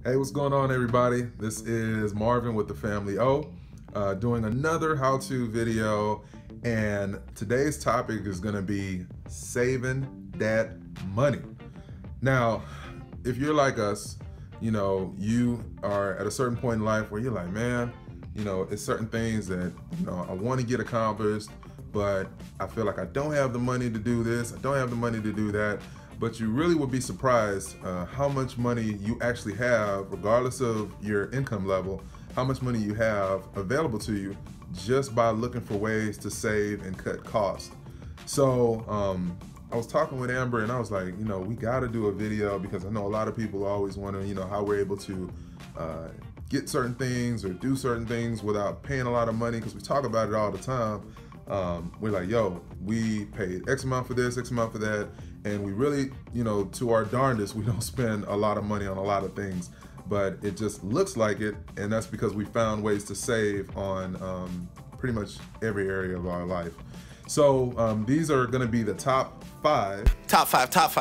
Hey, what's going on, everybody? This is Marvin with The Family O, doing another how-to video, and today's topic is going to be saving that money. Now, if you're like us, you are at a certain point in life where you're like, man, it's certain things that, I want to get accomplished, but I feel like I don't have the money to do this, I don't have the money to do that. But you really would be surprised how much money you actually have, regardless of your income level, how much money you have available to you just by looking for ways to save and cut costs. So I was talking with Amber and I was like, we gotta do a video because I know a lot of people always wonder, how we're able to get certain things or do certain things without paying a lot of money, because we talk about it all the time. We're like, yo, we paid X amount for this, X amount for that. And we really, to our darndest, we don't spend a lot of money on a lot of things, but it just looks like it. And that's because we found ways to save on pretty much every area of our life. So these are gonna be the top five apps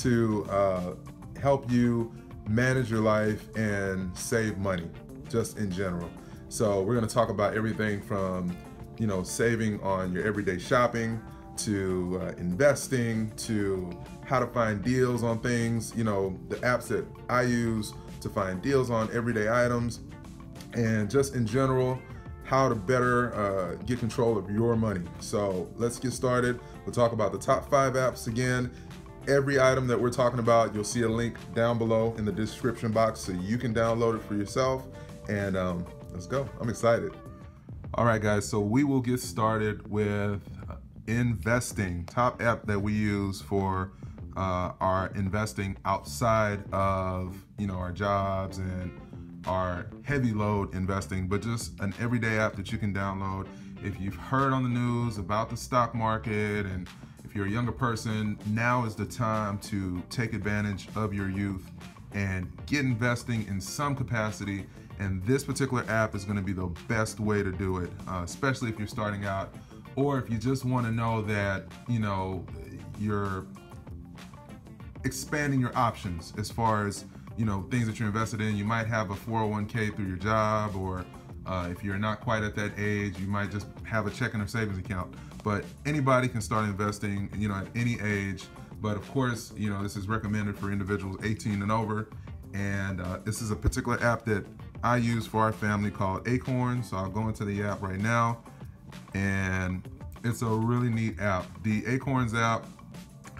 to help you manage your life and save money, just in general. So we're gonna talk about everything from, saving on your everyday shopping, to investing, to how to find deals on things, the apps that I use to find deals on everyday items, and just in general, how to better get control of your money. So let's get started. We'll talk about the top 5 apps again. Every item that we're talking about, you'll see a link down below in the description box so you can download it for yourself. And let's go. I'm excited. All right, guys, so we will get started with investing. Top app that we use for our investing outside of our jobs and our heavy load investing, but just an everyday app that you can download. If you've heard on the news about the stock market, and if you're a younger person, now is the time to take advantage of your youth and get investing in some capacity. And this particular app is going to be the best way to do it, especially if you're starting out, or if you just want to know that, you're expanding your options as far as, things that you're invested in. You might have a 401k through your job, or if you're not quite at that age, you might just have a checking or savings account. But anybody can start investing, at any age. But of course, this is recommended for individuals 18 and over. And this is a particular app that I use for our family called Acorns. So I'll go into the app right now. And it's a really neat app. The Acorns app,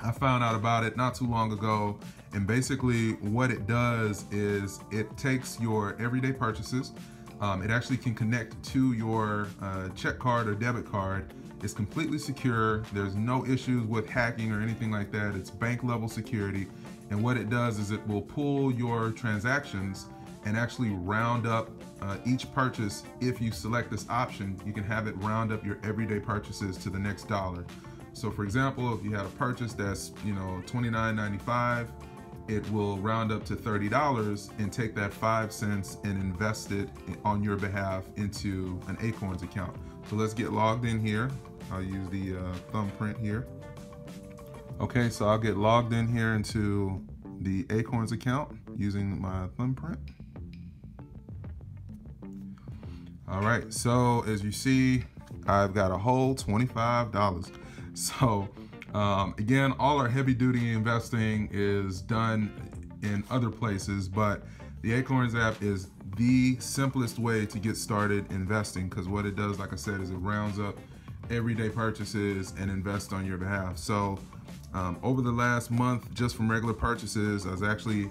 I found out about it not too long ago, and basically what it does is it takes your everyday purchases. It actually can connect to your check card or debit card. It's completely secure. There's no issues with hacking or anything like that. It's bank level security. And what it does is it will pull your transactions and actually round up each purchase. If you select this option, you can have it round up your everyday purchases to the next dollar. So for example, if you had a purchase that's $29.95, it will round up to $30 and take that 5 cents and invest it on your behalf into an Acorns account. So let's get logged in here. I'll use the thumbprint here. Okay, so I'll get logged in here into the Acorns account using my thumbprint. All right, so as you see, I've got a whole $25. So again, all our heavy duty investing is done in other places, but the Acorns app is the simplest way to get started investing, because what it does, like I said, is it rounds up everyday purchases and invests on your behalf. So over the last month, just from regular purchases, it's actually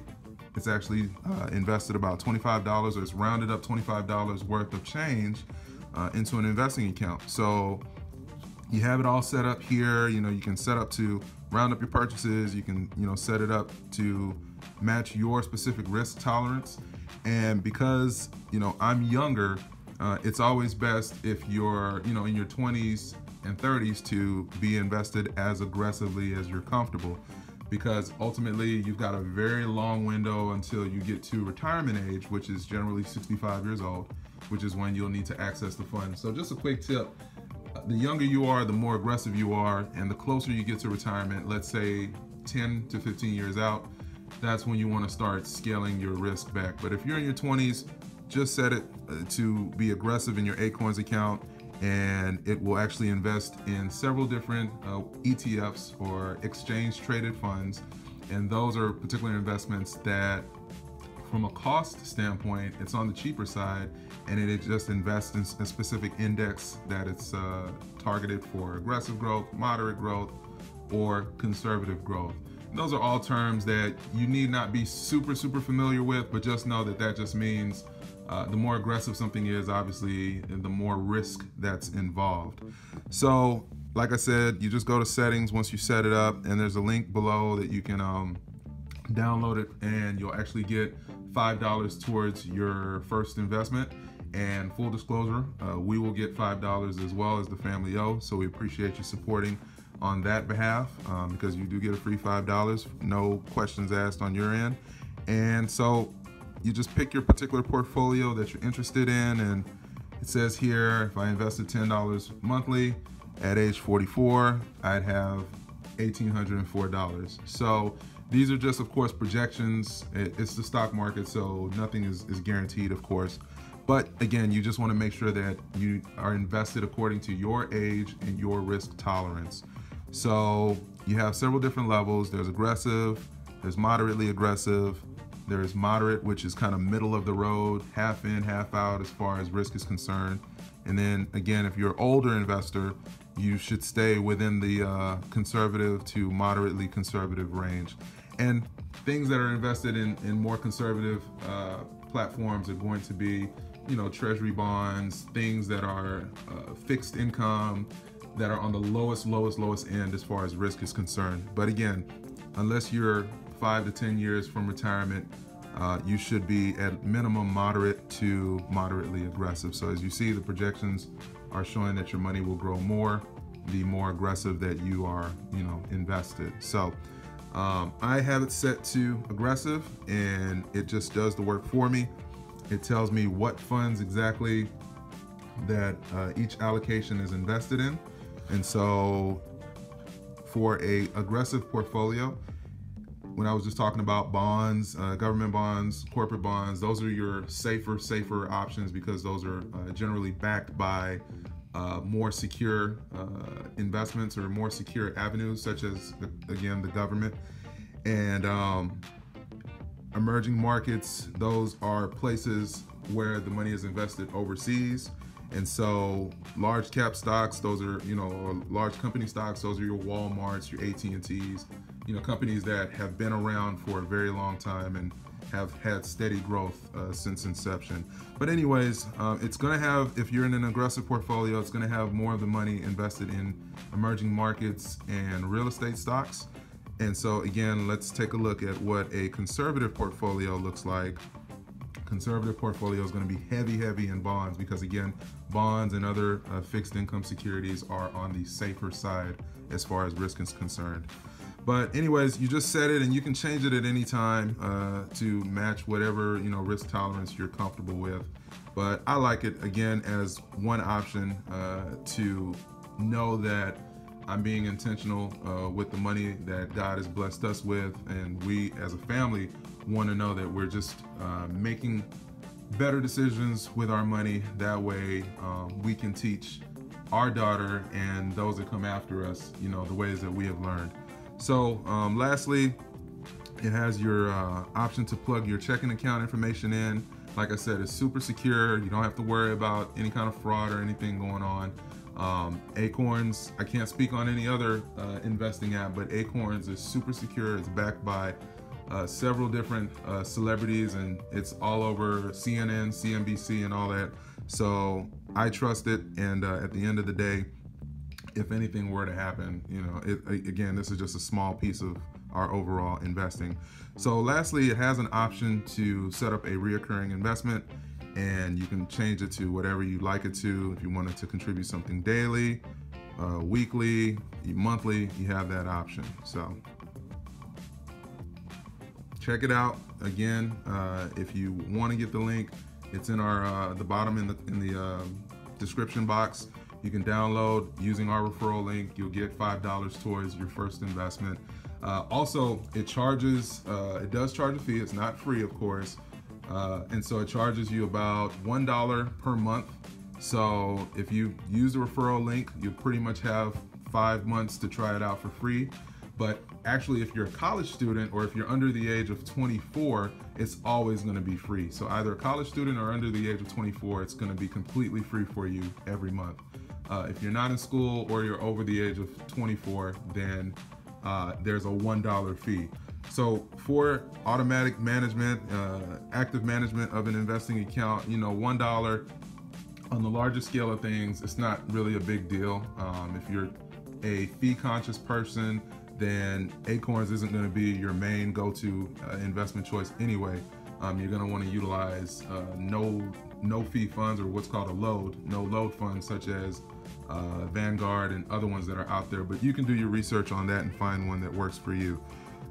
invested about $25, or it's rounded up $25 worth of change into an investing account. So you have it all set up here. You can set up to round up your purchases. You can, set it up to match your specific risk tolerance. And because, I'm younger, it's always best if you're, in your 20s and 30s to be invested as aggressively as you're comfortable, because ultimately you've got a very long window until you get to retirement age, which is generally 65 years old, which is when you'll need to access the funds. So just a quick tip: the younger you are, the more aggressive you are, and the closer you get to retirement, let's say 10 to 15 years out, that's when you want to start scaling your risk back. But if you're in your 20s, just set it to be aggressive in your Acorns account, and it will actually invest in several different ETFs or exchange traded funds. And those are particular investments that, from a cost standpoint, it's on the cheaper side, and it just invests in a specific index that it's targeted for aggressive growth, moderate growth, or conservative growth. And those are all terms that you need not be super familiar with, but just know that that just means the more aggressive something is, obviously, the more risk that's involved. So, like I said, you just go to settings once you set it up, and there's a link below that you can download it, and you'll actually get $5 towards your first investment. And full disclosure, we will get $5 as well as the Family O, so we appreciate you supporting on that behalf, because you do get a free $5, no questions asked on your end. And so you just pick your particular portfolio that you're interested in, and it says here, if I invested $10 monthly at age 44, I'd have $1,804. So these are just, of course, projections. It's the stock market, so nothing is guaranteed, of course. But again, you just want to make sure that you are invested according to your age and your risk tolerance. So you have several different levels. There's aggressive, there's moderately aggressive, there's moderate, which is kind of middle of the road, half in, half out as far as risk is concerned. And then again, if you're an older investor, you should stay within the conservative to moderately conservative range. And things that are invested in more conservative platforms are going to be, you know, treasury bonds, things that are fixed income, that are on the lowest end as far as risk is concerned. But again, unless you're 5 to 10 years from retirement, you should be at minimum moderate to moderately aggressive. So as you see, the projections are showing that your money will grow more the more aggressive that you are, you know, invested. So I have it set to aggressive, and it just does the work for me. It tells me what funds exactly that each allocation is invested in. And so for a aggressive portfolio, when I was just talking about bonds, government bonds, corporate bonds, those are your safer options, because those are generally backed by more secure investments or more secure avenues, such as, again, the government. And emerging markets, those are places where the money is invested overseas. And so large cap stocks, those are, you know, or large company stocks, those are your Walmarts, your AT&Ts, you know, companies that have been around for a very long time and have had steady growth since inception. But anyways, it's going to have, if you're in an aggressive portfolio, it's going to have more of the money invested in emerging markets and real estate stocks. And so again, let's take a look at what a conservative portfolio looks like. Conservative portfolio is going to be heavy in bonds, because again, bonds and other fixed income securities are on the safer side as far as risk is concerned. But anyways, you just set it, and you can change it at any time to match whatever, you know, risk tolerance you're comfortable with. But I like it, again, as one option to know that I'm being intentional with the money that God has blessed us with, and we as a family want to know that we're just making better decisions with our money. That way we can teach our daughter and those that come after us, you know, the ways that we have learned. So lastly, it has your option to plug your checking account information in. Like I said, it's super secure. You don't have to worry about any kind of fraud or anything going on. Acorns, I can't speak on any other investing app, but Acorns is super secure. It's backed by several different celebrities, and it's all over CNN, CNBC, and all that. So I trust it, and at the end of the day, if anything were to happen, you know, again, this is just a small piece of our overall investing. So lastly, it has an option to set up a reoccurring investment, and you can change it to whatever you'd like it to. If you wanted to contribute something daily, weekly, monthly, you have that option. So check it out. Again, if you want to get the link, it's in our the bottom in the description box. You can download using our referral link. You'll get $5 towards your first investment. Also, it does charge a fee. It's not free, of course. And so it charges you about $1 per month. So if you use the referral link, you pretty much have 5 months to try it out for free. But actually, if you're a college student or if you're under the age of 24, it's always going to be free. So either a college student or under the age of 24, it's going to be completely free for you every month. If you're not in school or you're over the age of 24, then there's a $1 fee. So for automatic management, active management of an investing account, you know, $1 on the larger scale of things, it's not really a big deal. If you're a fee conscious person, then Acorns isn't going to be your main go-to investment choice anyway. You're going to want to utilize no fee funds, or what's called no load funds, such as Vanguard and other ones that are out there. But you can do your research on that and find one that works for you.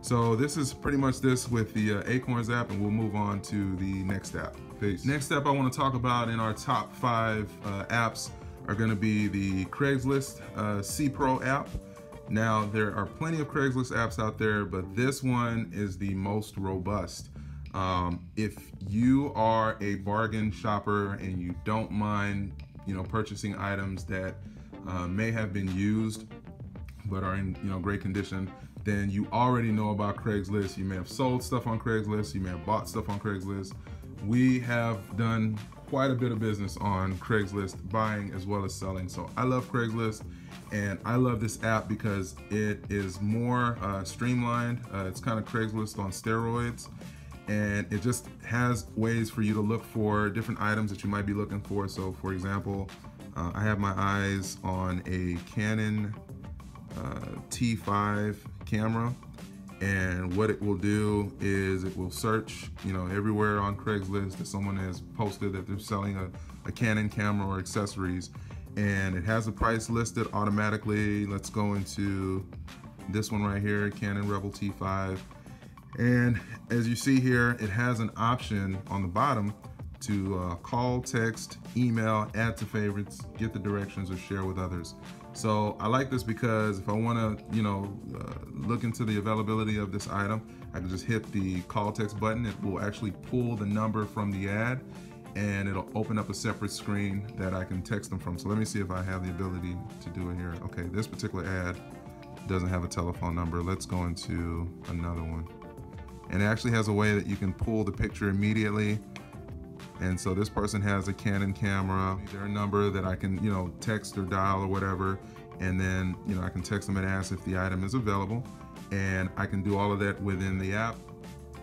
So this is pretty much this with the Acorns app, and we'll move on to the next app. Peace. Next app I want to talk about in our top 5 apps are going to be the Craigslist C Pro app. Now, there are plenty of Craigslist apps out there, but this one is the most robust. If you are a bargain shopper and you don't mind, you know, purchasing items that may have been used but are in, you know, great condition, then you already know about Craigslist. You may have sold stuff on Craigslist. You may have bought stuff on Craigslist. We have done quite a bit of business on Craigslist, buying as well as selling. So I love Craigslist, and I love this app because it is more streamlined. It's kind of Craigslist on steroids, and it just has ways for you to look for different items that you might be looking for. So for example, I have my eyes on a Canon T5 camera, and what it will do is it will search, you know, everywhere on Craigslist that someone has posted that they're selling a Canon camera or accessories, and it has a price listed automatically. Let's go into this one right here, Canon Rebel T5, and as you see here, it has an option on the bottom to call, text, email, add to favorites, get the directions, or share with others. So I like this because if I want to, you know, look into the availability of this item, I can just hit the call text button. It will actually pull the number from the ad, and it'll open up a separate screen that I can text them from. So let me see if I have the ability to do it here. Okay, this particular ad doesn't have a telephone number. Let's go into another one. And it actually has a way that you can pull the picture immediately. And so this person has a Canon camera, their number that I can, you know, text or dial or whatever. And then, you know, I can text them and ask if the item is available. And I can do all of that within the app.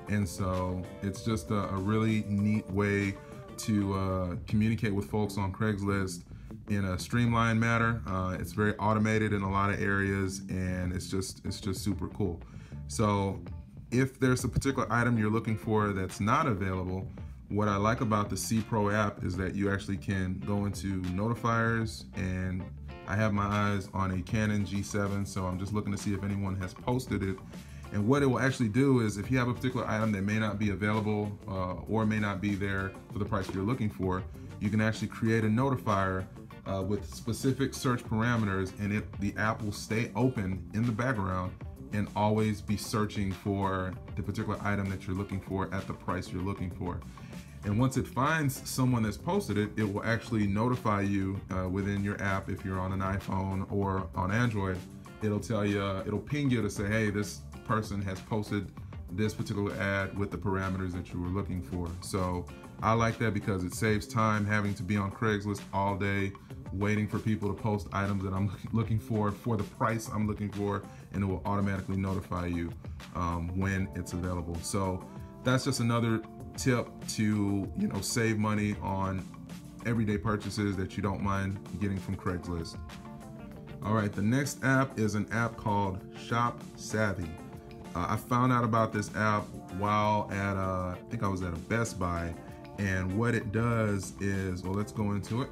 And so it's just a really neat way to communicate with folks on Craigslist in a streamlined manner. It's very automated in a lot of areas, and it's just super cool. So if there's a particular item you're looking for that's not available, what I like about the C Pro app is that you actually can go into notifiers, and I have my eyes on a Canon G7, so I'm just looking to see if anyone has posted it. And what it will actually do is if you have a particular item that may not be available or may not be there for the price you're looking for, you can actually create a notifier with specific search parameters, and the app will stay open in the background and always be searching for the particular item that you're looking for at the price you're looking for. And once it finds someone that's posted it, it will actually notify you within your app. If you're on an iPhone or on Android, it'll tell you, it'll ping you to say, hey, this person has posted this particular ad with the parameters that you were looking for. So I like that because it saves time having to be on Craigslist all day, waiting for people to post items that I'm looking for the price I'm looking for, and it will automatically notify you when it's available. So that's just another tip to, you know, save money on everyday purchases that you don't mind getting from Craigslist. All right, the next app is an app called Shop Savvy. I found out about this app while at I think I was at a Best Buy, and what it does is, well, let's go into it.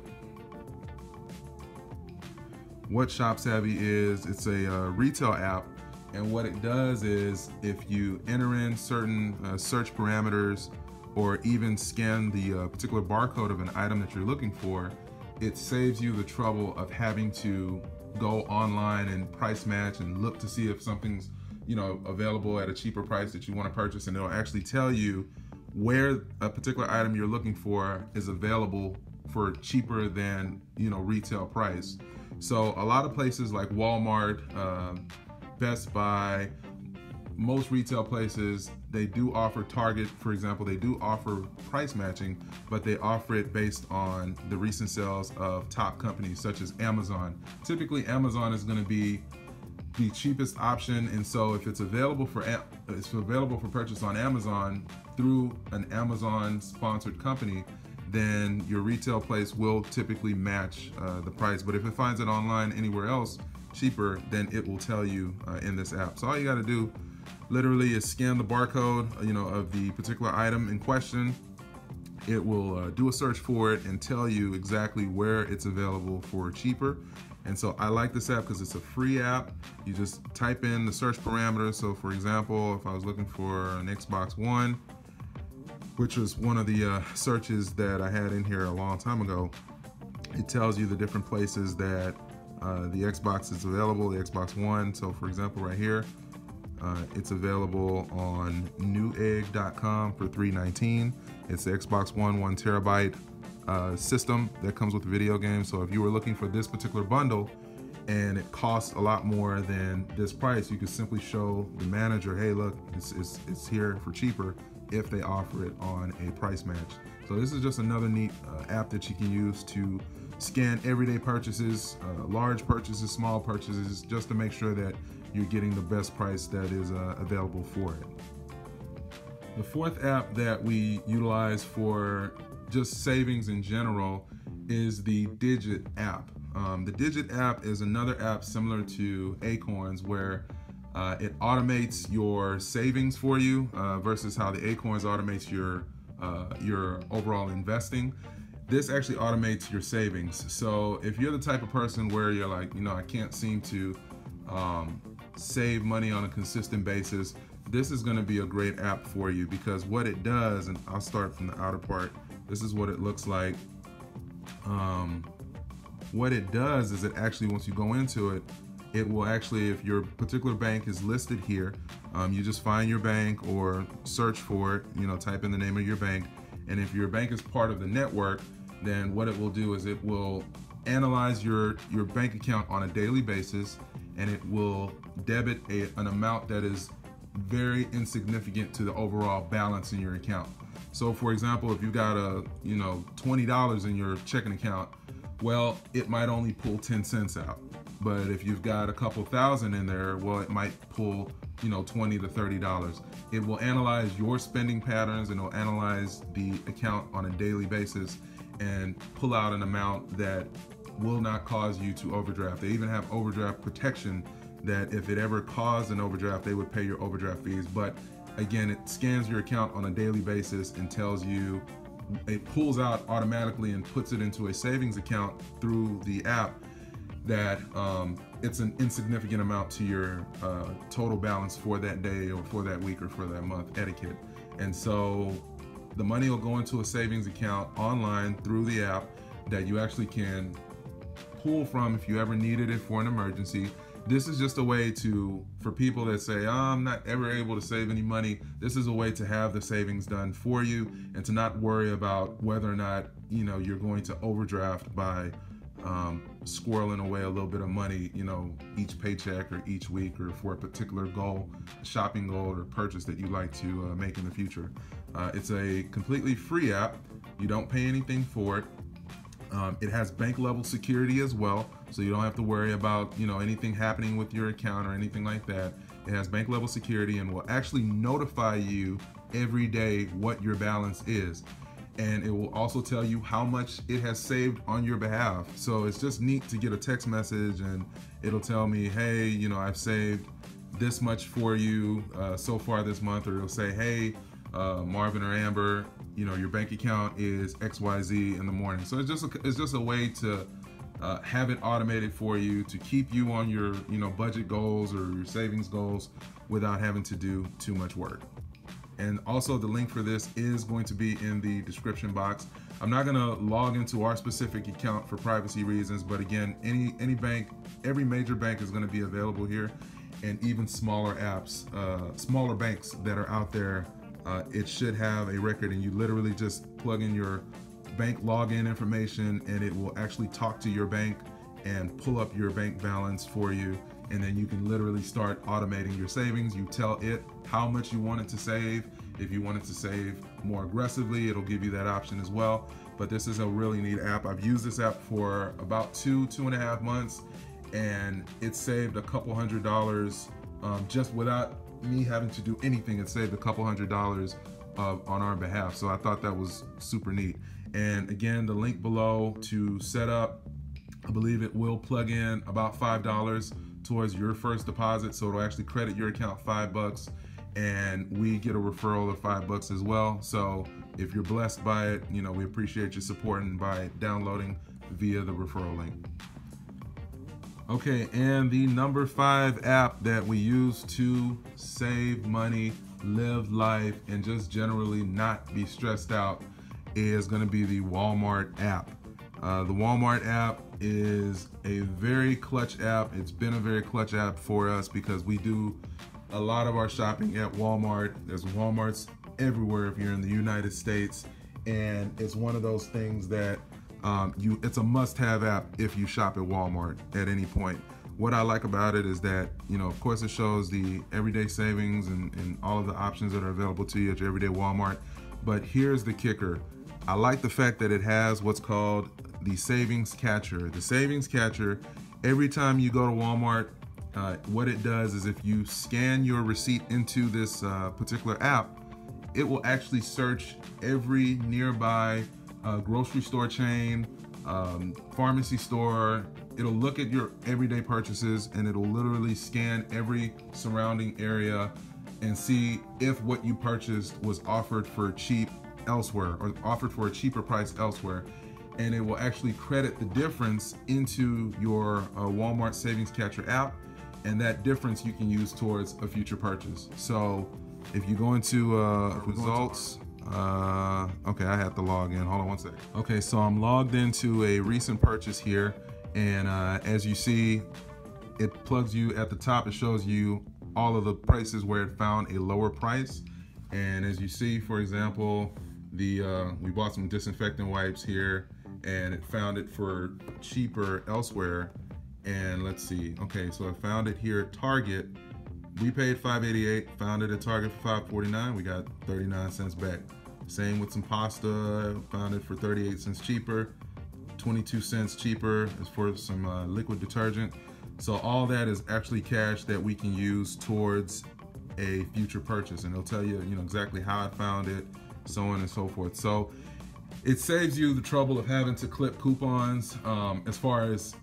What Shop Savvy is, it's a retail app, and what it does is if you enter in certain search parameters or even scan the particular barcode of an item that you're looking for, it saves you the trouble of having to go online and price match and look to see if something's available at a cheaper price that you want to purchase, and it'll actually tell you where a particular item you're looking for is available for cheaper than retail price. So a lot of places like Walmart, Best Buy, most retail places, they do offer Target, for example, they do offer price matching, but they offer it based on the recent sales of top companies such as Amazon. Typically, Amazon is going to be the cheapest option, and so if it's available for purchase on Amazon through an Amazon sponsored company, then your retail place will typically match the price. But if it finds it online anywhere else cheaper, then it will tell you in this app. So all you got to do literally is scan the barcode of the particular item in question. It will do a search for it and tell you exactly where it's available for cheaper. And so I like this app because it's a free app. You just type in the search parameters. So for example, if I was looking for an Xbox One, which was one of the searches that I had in here a long time ago, it tells you the different places that the Xbox is available, the Xbox One. So for example, right here, it's available on newegg.com for $319. It's the Xbox One 1 terabyte system that comes with the video game. So if you were looking for this particular bundle and it costs a lot more than this price, you could simply show the manager, hey, look, it's here for cheaper if they offer it on a price match. So this is just another neat app that you can use to scan everyday purchases, large purchases, small purchases, just to make sure that you're getting the best price that is available for it. The fourth app that we utilize for just savings in general is the Digit app. The Digit app is another app similar to Acorns, where it automates your savings for you versus how the Acorns automates your overall investing. This actually automates your savings. So if you're the type of person where you're like, I can't seem to save money on a consistent basis, this is going to be a great app for you, because what it does, and I'll start from the outer part, this is what it looks like. What it does is it actually, once you go into it, it will actually, if your particular bank is listed here, you just find your bank or search for it, type in the name of your bank. And if your bank is part of the network, then what it will do is it will analyze your bank account on a daily basis, and it will debit an amount that is very insignificant to the overall balance in your account. So for example, if you got $20 in your checking account, well, it might only pull 10 cents out. But if you've got a couple thousand in there, well, it might pull $20 to $30. It will analyze your spending patterns, and it'll analyze the account on a daily basis and pull out an amount that will not cause you to overdraft. They even have overdraft protection, that if it ever caused an overdraft, they would pay your overdraft fees. But again, it scans your account on a daily basis and tells you, it pulls out automatically and puts it into a savings account through the app, that it's an insignificant amount to your total balance for that day or for that week or for that month etiquette. And so the money will go into a savings account online through the app that you actually can pull from if you ever needed it for an emergency. This is just a way for people that say, I'm not ever able to save any money. This is a way to have the savings done for you and to not worry about whether or not you're going to overdraft by squirreling away a little bit of money, each paycheck or each week, or for a particular goal, shopping goal or purchase that you'd like to make in the future. It's a completely free app. You don't pay anything for it. It has bank level security as well, so you don't have to worry about anything happening with your account or anything like that. It has bank level security and will actually notify you every day what your balance is. And it will also tell you how much it has saved on your behalf. So it's just neat to get a text message and it'll tell me, hey, I've saved this much for you so far this month. Or it'll say, hey, Marvin or Amber, your bank account is XYZ in the morning. So it's just a way to have it automated for you, to keep you on your budget goals or your savings goals without having to do too much work. And also the link for this is going to be in the description box. I'm not going to log into our specific account for privacy reasons, but again, any bank, every major bank is going to be available here. and even smaller apps, smaller banks that are out there. It should have a record, and you literally just plug in your bank login information and it will actually talk to your bank and pull up your bank balance for you. And then you can literally start automating your savings. You tell it how much you want it to save. If you want it to save more aggressively, it'll give you that option as well. But this is a really neat app. I've used this app for about 2.5 months, and it saved a couple $100 just without me having to do anything. It saved a couple $100 on our behalf. So I thought that was super neat. And again, the link below to set up, I believe it will plug in about $5 towards your first deposit. So it'll actually credit your account $5, and we get a referral of $5 as well. So if you're blessed by it, you know, we appreciate your support and by downloading via the referral link. Okay, and the number 5 app that we use to save money, live life, and just generally not be stressed out is going to be the Walmart app. The Walmart app is a very clutch app. It's been a very clutch app for us because we do a lot of our shopping at Walmart. There's Walmarts everywhere if you're in the United States, and it's one of those things that it's a must-have app if you shop at Walmart at any point. What I like about it is that, you know, of course it shows the everyday savings and all of the options that are available to you at your everyday Walmart. But here's the kicker. I like the fact that it has what's called the savings catcher. The savings catcher, every time you go to Walmart, what it does is if you scan your receipt into this particular app, it will actually search every nearby grocery store chain, pharmacy store. It'll look at your everyday purchases and it'll literally scan every surrounding area and see if what you purchased was offered for cheap elsewhere or offered for a cheaper price elsewhere. And it will actually credit the difference into your Walmart Savings Catcher app, and that difference you can use towards a future purchase. So if you go into results, okay, I have to log in. Hold on one second. Okay, so I'm logged into a recent purchase here, and as you see, it plugs you at the top. It shows you all of the prices where it found a lower price. And as you see, for example, we bought some disinfectant wipes here, and it found it for cheaper elsewhere. And let's see, okay, so I found it here at Target. We paid $5.88, found it at Target for $5.49. We got 39 cents back. Same with some pasta, found it for 38 cents cheaper, 22 cents cheaper as for some liquid detergent. So all that is actually cash that we can use towards a future purchase, and it'll tell you, you know, exactly how I found it, so on and so forth. So it saves you the trouble of having to clip coupons as far as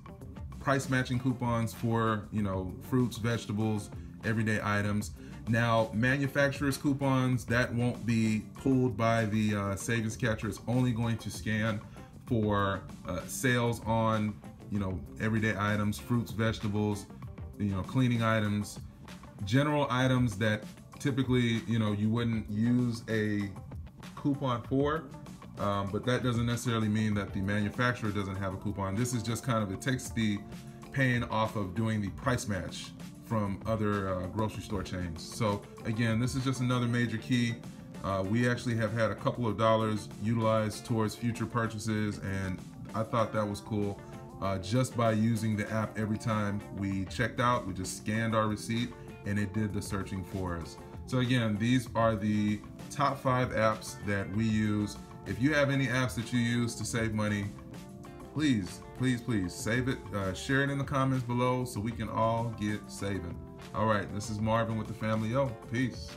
price matching coupons for, you know, fruits, vegetables, everyday items. Now, manufacturer's coupons, that won't be pulled by the savings catcher. It's only going to scan for sales on, you know, everyday items, fruits, vegetables, you know, cleaning items, general items that typically, you know, you wouldn't use a coupon for. But that doesn't necessarily mean that the manufacturer doesn't have a coupon. This is just kind of, it takes the pain off of doing the price match from other grocery store chains. So again, this is just another major key. We actually have had a couple of dollars utilized towards future purchases, and I thought that was cool. Just by using the app, every time we checked out, we just scanned our receipt and it did the searching for us. So again, these are the top 5 apps that we use. If you have any apps that you use to save money, please, please, please save it. Share it in the comments below so we can all get saving. All right, this is Marvin with The Family O. Peace.